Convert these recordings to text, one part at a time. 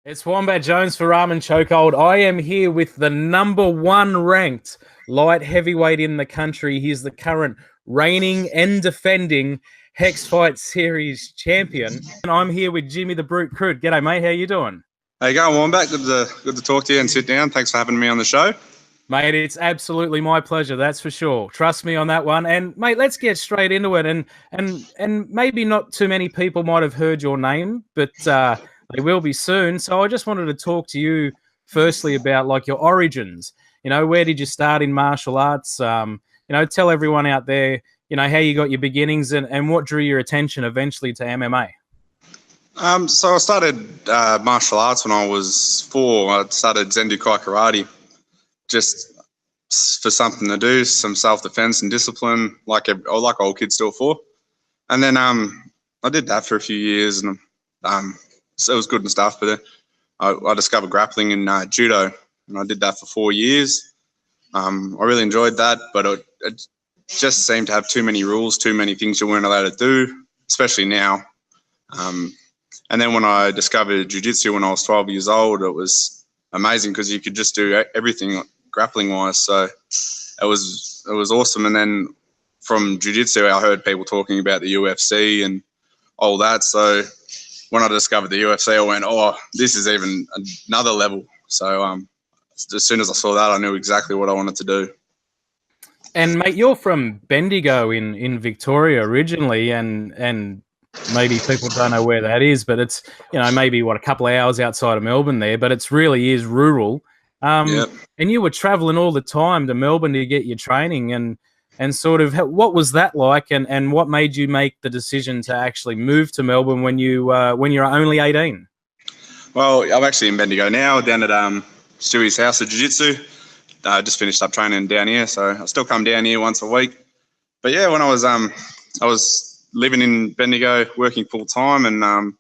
It's Wombat Jones for Ramen Chokehold. I am here with the #1 ranked light heavyweight in the country. He's the current reigning and defending Hex Fight Series champion. And I'm here with Jimmy The Brute Crute. G'day, mate. How you doing? How you going, Wombat? Good to talk to you and sit down. Thanks for having me on the show. Mate, it's absolutely my pleasure, that's for sure. Trust me on that one. And, mate, let's get straight into it. And maybe not too many people might have heard your name, but they will be soon. So I just wanted to talk to you firstly about, like, your origins. You know, where did you start in martial arts? You know, tell everyone out there, you know, how you got your beginnings and what drew your attention eventually to MMA. So I started martial arts when I was 4. I started Zendukai Karate, just for something to do, some self-defense and discipline, like all kids do it for. And then I did that for a few years, and so it was good and stuff. But then I discovered grappling in judo, and I did that for 4 years. I really enjoyed that, but it just seemed to have too many rules, too many things you weren't allowed to do, especially now. And then when I discovered jiu-jitsu when I was 12 years old, it was amazing because you could just do everything grappling-wise. So it was awesome. And then from jiu-jitsu, I heard people talking about the UFC and all that. So when I discovered the UFC, I went, oh, this is even another level. So as soon as I saw that, I knew exactly what I wanted to do. And, mate, you're from Bendigo in Victoria originally, and maybe people don't know where that is, but it's, you know, maybe, a couple of hours outside of Melbourne there, but it's really is rural. Yep. And you were travelling all the time to Melbourne to get your training, and sort of what was that like, and what made you make the decision to actually move to Melbourne when you're only 18? Well, I'm actually in Bendigo now, down at Stewie's house of jiu-jitsu. I just finished up training down here, so I still come down here once a week. But yeah, when I was living in Bendigo, working full time, and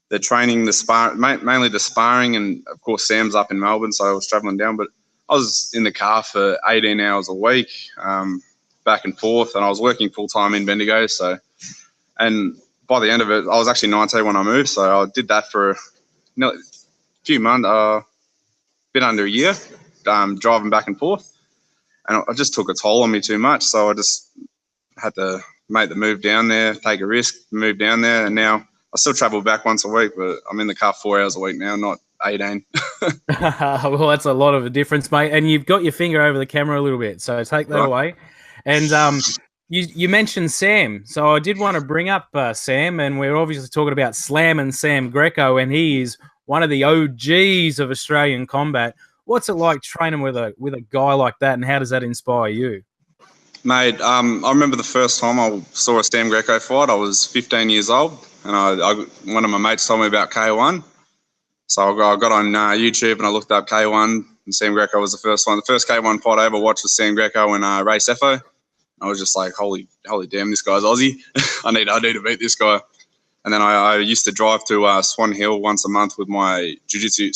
the training, mainly the sparring, and of course Sam's up in Melbourne, so I was travelling down. But I was in the car for 18 hours a week, back and forth, and I was working full time in Bendigo. So, and by the end of it, I was actually 19 when I moved, so I did that for a few months, bit under a year, driving back and forth, and it just took a toll on me too much. So I just had to make the move down there, take a risk, move down there, and now I still travel back once a week, but I'm in the car 4 hours a week now, not 18. Well, that's a lot of a difference, mate. And you've got your finger over the camera a little bit, so take that away. And you mentioned Sam, so I did want to bring up Sam, and we're obviously talking about Slammin' Sam Greco, and he is one of the OGs of Australian combat. What's it like training with a guy like that, and how does that inspire you? Mate, I remember the first time I saw a Sam Greco fight. I was 15 years old, and one of my mates told me about K1. So I got on YouTube and I looked up K1, and Sam Greco was the first one. The first K1 fight I ever watched was Sam Greco and Race FO. I was just like, holy damn, this guy's Aussie. I need to beat this guy. And then I used to drive to Swan Hill once a month with my jiu-jitsu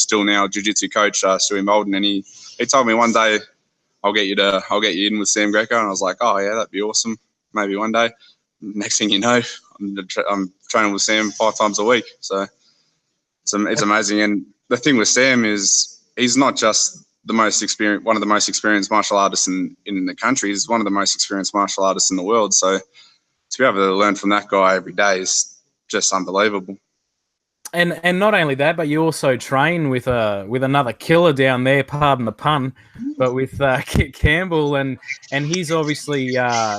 coach, Stewie Molden, and he told me one day, I'll get you in with Sam Greco. And I was like, oh yeah, that'd be awesome. Maybe one day. Next thing you know, I'm training with Sam 5 times a week. So it's amazing. And the thing with Sam is he's not just one of the most experienced martial artists in the country. He's one of the most experienced martial artists in the world. So to be able to learn from that guy every day is just unbelievable. And not only that, but you also train with another killer down there, pardon the pun, but with Kit Campbell, and he's obviously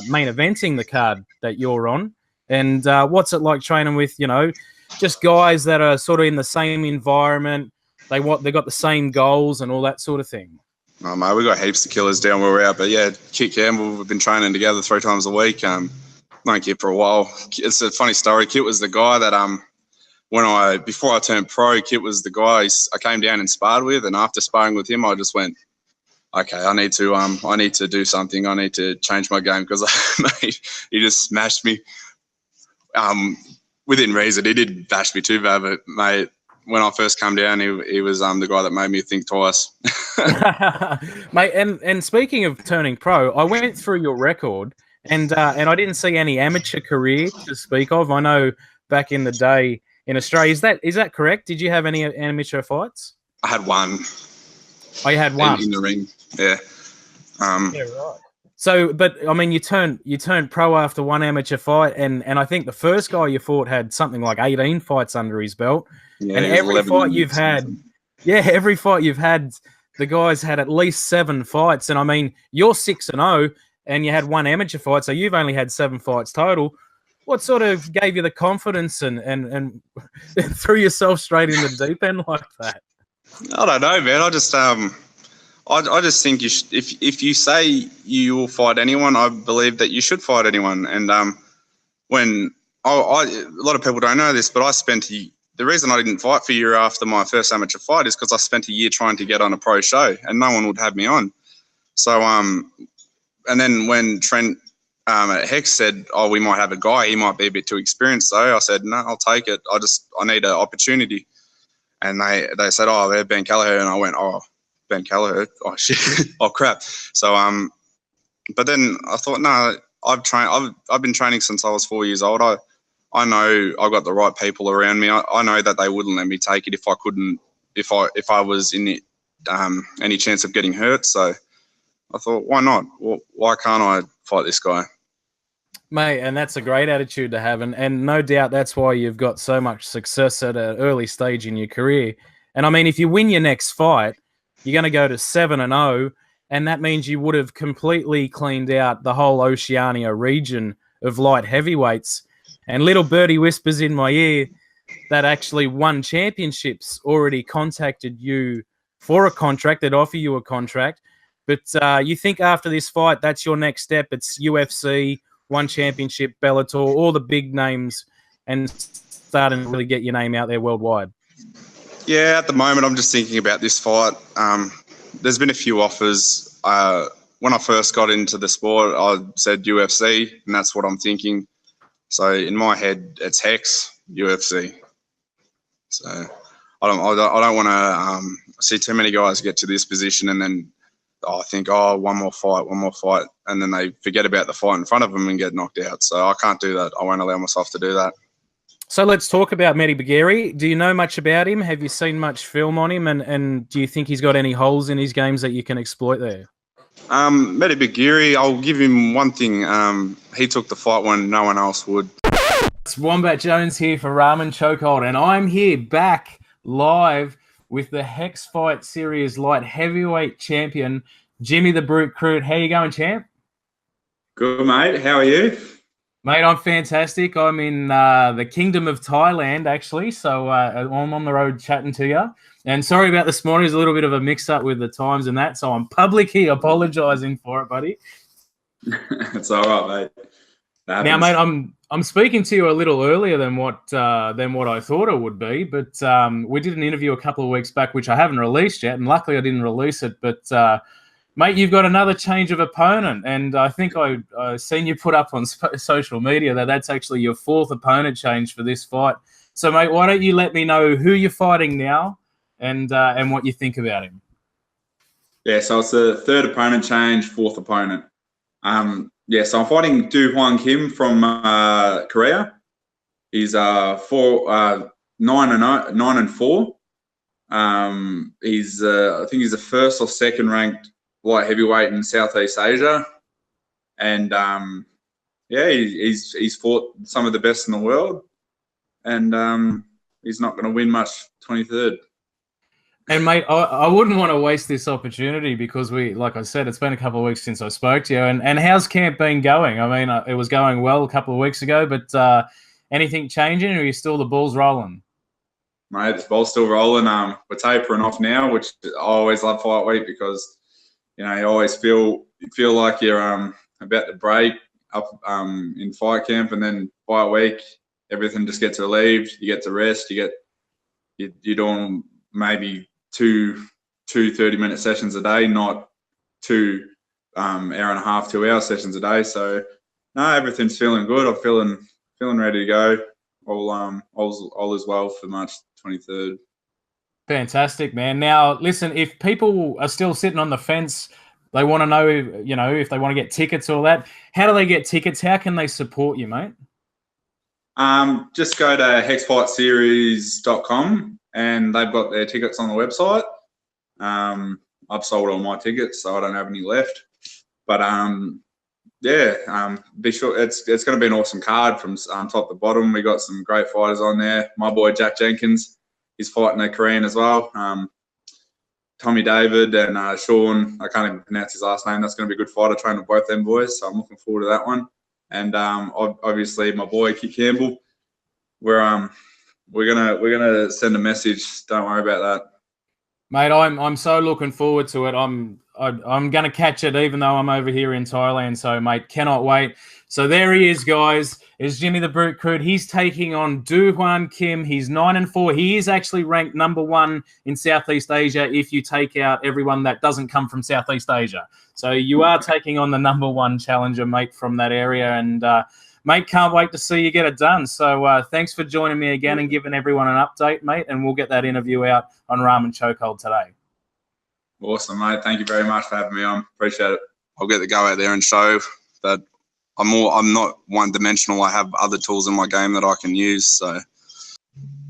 main eventing the card that you're on. And what's it like training with, you know, just guys that are sort of in the same environment? They got the same goals and all that sort of thing. Oh mate, we got heaps of killers down where we're at. But yeah, Kit Campbell, we've been training together 3 times a week. Known Kit for a while. It's a funny story. Kit was the guy that before I turned pro, Kit was the guy I came down and sparred with, and after sparring with him, I just went, okay, I need to do something. I need to change my game because mate, he just smashed me. Within reason, he didn't bash me too bad, but mate, when I first came down, he was the guy that made me think twice. Mate, and speaking of turning pro, I went through your record, and I didn't see any amateur career to speak of. I know back in the day, in Australia. Is that correct? Did you have any amateur fights? I had one. Oh, you had one in the ring. Yeah. Yeah, right. So, but I mean, you turned pro after one amateur fight, and I think the first guy you fought had something like 18 fights under his belt. Yeah, and every fight you've had, every fight you've had, the guys had at least 7 fights. And I mean, you're 6-0, and you had one amateur fight, so you've only had 7 fights total. What sort of gave you the confidence and threw yourself straight in the deep end like that? I don't know, man. I just think if you say you will fight anyone, I believe that you should fight anyone. And when a lot of people don't know this, but the reason I didn't fight for a year after my first amateur fight is because I spent a year trying to get on a pro show, and no one would have me on. So and then when Trent at Hex said, "Oh, we might have a guy. He might be a bit too experienced," though, I said, "No, I'll take it. I need an opportunity." And they said, "Oh, they're Ben Kelleher," and I went, "Oh, Ben Kelleher, oh shit, oh crap." So but then I thought, no, I've been training since I was 4 years old. I know I got the right people around me. I know that they wouldn't let me take it if I was in it, any chance of getting hurt. So I thought, why not? Why can't I fight this guy? Mate, and that's a great attitude to have, and no doubt that's why you've got so much success at an early stage in your career. And I mean, if you win your next fight, you're going to go to 7-0, and that means you would have completely cleaned out the whole Oceania region of light heavyweights. And little birdie whispers in my ear that actually One Championships already contacted you for a contract, that offer you a contract. But you think after this fight, that's your next step? It's UFC, One Championship, Bellator, all the big names, and starting to really get your name out there worldwide. Yeah, at the moment, I'm just thinking about this fight. There's been a few offers. When I first got into the sport, I said UFC, and that's what I'm thinking. So in my head, it's Hex, UFC. So I don't want to see too many guys get to this position and then I think, oh, one more fight, and then they forget about the fight in front of them and get knocked out. So I can't do that. I won't allow myself to do that. So let's talk about Mehdi Bagheri. Do you know much about him? Have you seen much film on him? And do you think he's got any holes in his games that you can exploit there? Mehdi Bagheri, I'll give him one thing. He took the fight when no one else would. It's Wombat Jones here for Ramen Chokehold, and I'm here back live with the Hex Fight Series Light Heavyweight Champion, Jimmy The Brute Crute. How you going, champ? Good, mate. How are you? Mate, I'm fantastic. I'm in the Kingdom of Thailand, actually, so I'm on the road chatting to you. And sorry about this morning. There's a little bit of a mix-up with the times and that, so I'm publicly apologising for it, buddy. It's all right, mate. Now, mate, I'm speaking to you a little earlier than what I thought it would be, but we did an interview a couple of weeks back, which I haven't released yet, and luckily I didn't release it. But mate, you've got another change of opponent, and I think I seen you put up on social media that that's actually your 4th opponent change for this fight. So, mate, why don't you let me know who you're fighting now, and what you think about him? Yeah, so it's the 3rd opponent change, 4th opponent. Yeah, so I'm fighting Do Hwan Kim from Korea. He's 9-4. He's I think he's the 1st or 2nd ranked light heavyweight in Southeast Asia, and yeah, he's fought some of the best in the world, and he's not going to win much 23rd. And mate, I wouldn't want to waste this opportunity because like I said, it's been a couple of weeks since I spoke to you. And how's camp been going? I mean, it was going well a couple of weeks ago, but anything changing, or are you still the ball's rolling? Mate, the ball's still rolling. We're tapering off now, which I always love fight week because you always feel like you're about to break up in fight camp, and then fight week, everything just gets relieved. You get to rest. You're doing maybe two 30-minute sessions a day, not 2 hour and a half, 2 hour sessions a day. So no, everything's feeling good. I'm feeling ready to go. All is well for March 23rd. Fantastic, man. Now, listen, if people are still sitting on the fence, they want to know, if they want to get tickets or that, how do they get tickets? How can they support you, mate? Just go to hexfightseries.com and they've got their tickets on the website. I've sold all my tickets, so I don't have any left. But be sure it's going to be an awesome card from top to bottom. We got some great fighters on there. My boy Jack Jenkins, he's fighting a Korean as well. Tommy David and Sean, I can't even pronounce his last name. That's going to be a good fight. I trained with both them boys, so I'm looking forward to that one. And obviously my boy Kit Campbell. We're gonna send a message. Don't worry about that, mate. I'm so looking forward to it. I'm gonna catch it, even though I'm over here in Thailand. So, mate, cannot wait. So there he is, guys. Is Jimmy the Brute Crute. He's taking on Do-Hwan Kim. He's 9-4. He is actually ranked #1 in Southeast Asia if you take out everyone that doesn't come from Southeast Asia. So you are taking on the #1 challenger, mate, from that area. And, mate, can't wait to see you get it done. So thanks for joining me again and giving everyone an update, mate. And we'll get that interview out on Ramen Chokehold today. Awesome, mate. Thank you very much for having me on. Appreciate it. I'll get to go out there and show that I'm not one-dimensional. I have other tools in my game that I can use. So,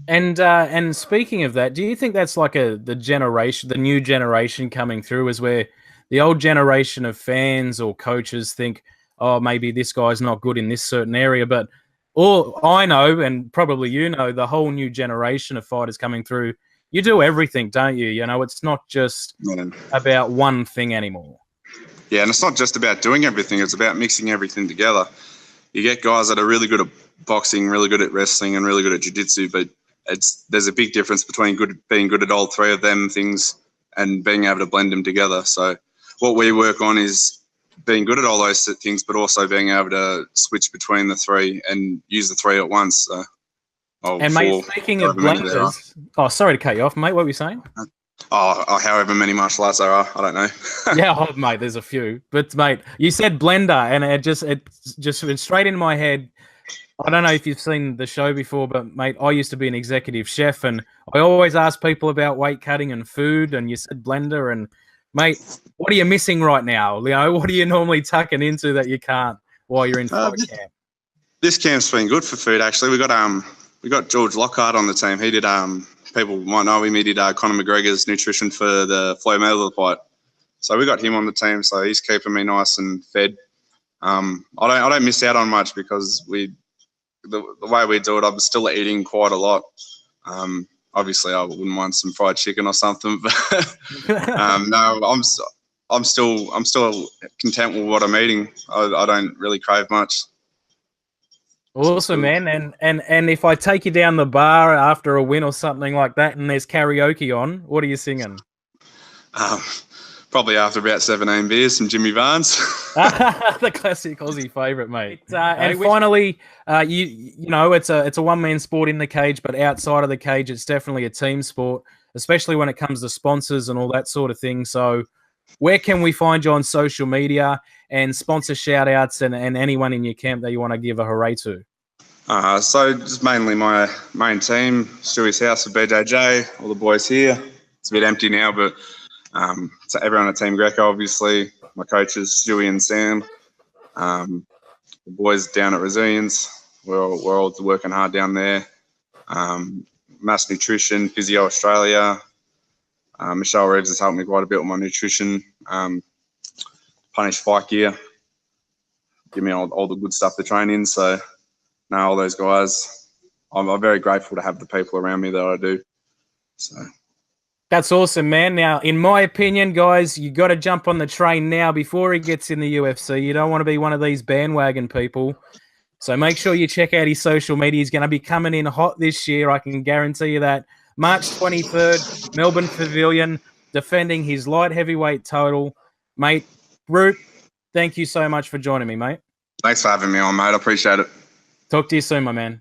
and speaking of that, do you think that's like the new generation coming through, is where the old generation of fans or coaches think, oh, maybe this guy's not good in this certain area, but all I know, and probably you know, the whole new generation of fighters coming through, you do everything, don't you? You know, it's not just about one thing anymore. Yeah, and it's not just about doing everything. It's about mixing everything together. You get guys that are really good at boxing, really good at wrestling, and really good at jiu-jitsu, but there's a big difference between being good at all three of them things and being able to blend them together. So what we work on is being good at all those things, but also being able to switch between the three and use the three at once. So, and mate, speaking of blenders, sorry to cut you off, mate. What were you saying? However many martial arts there are, I don't know. Yeah, mate, there's a few. But mate, you said blender, and it just went straight in my head. I don't know if you've seen the show before, but mate, I used to be an executive chef, and I always ask people about weight cutting and food, and you said blender, and mate, what are you missing right now? You know, what are you normally tucking into that you can't while you're in fight camp? This camp's been good for food, actually. We got George Lockhart on the team. He did people might know him. He did Conor McGregor's nutrition for the Floyd Mayweather fight. So we got him on the team. So he's keeping me nice and fed. I don't miss out on much because the way we do it, I'm still eating quite a lot. Obviously, I wouldn't mind some fried chicken or something, but no, I'm still content with what I'm eating. I don't really crave much. Awesome, man. And if I take you down the bar after a win or something like that, and there's karaoke on, what are you singing? Probably after about 17 beers, some Jimmy Barnes. The classic Aussie favourite, mate. And finally, you know, it's a one-man sport in the cage, but outside of the cage, it's definitely a team sport, especially when it comes to sponsors and all that sort of thing. So where can we find you on social media and sponsor shout-outs and anyone in your camp that you want to give a hooray to? So just mainly my main team, Stewie's house with BJJ, all the boys here. It's a bit empty now, but so everyone at Team Greco, obviously, my coaches, Stewie and Sam, the boys down at Resilience, we're all working hard down there. Mass Nutrition, Physio Australia, Michelle Reeves has helped me quite a bit with my nutrition. Punish Fight Gear, give me all the good stuff to train in. So, no, all those guys, I'm very grateful to have the people around me that I do. So. That's awesome, man. Now, in my opinion, guys, you got to jump on the train now before he gets in the UFC. You don't want to be one of these bandwagon people. So make sure you check out his social media. He's going to be coming in hot this year. I can guarantee you that. March 23rd, Melbourne Pavillion, defending his light heavyweight title. Mate, Brute, thank you so much for joining me, mate. Thanks for having me on, mate. I appreciate it. Talk to you soon, my man.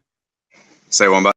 See you, Wombat.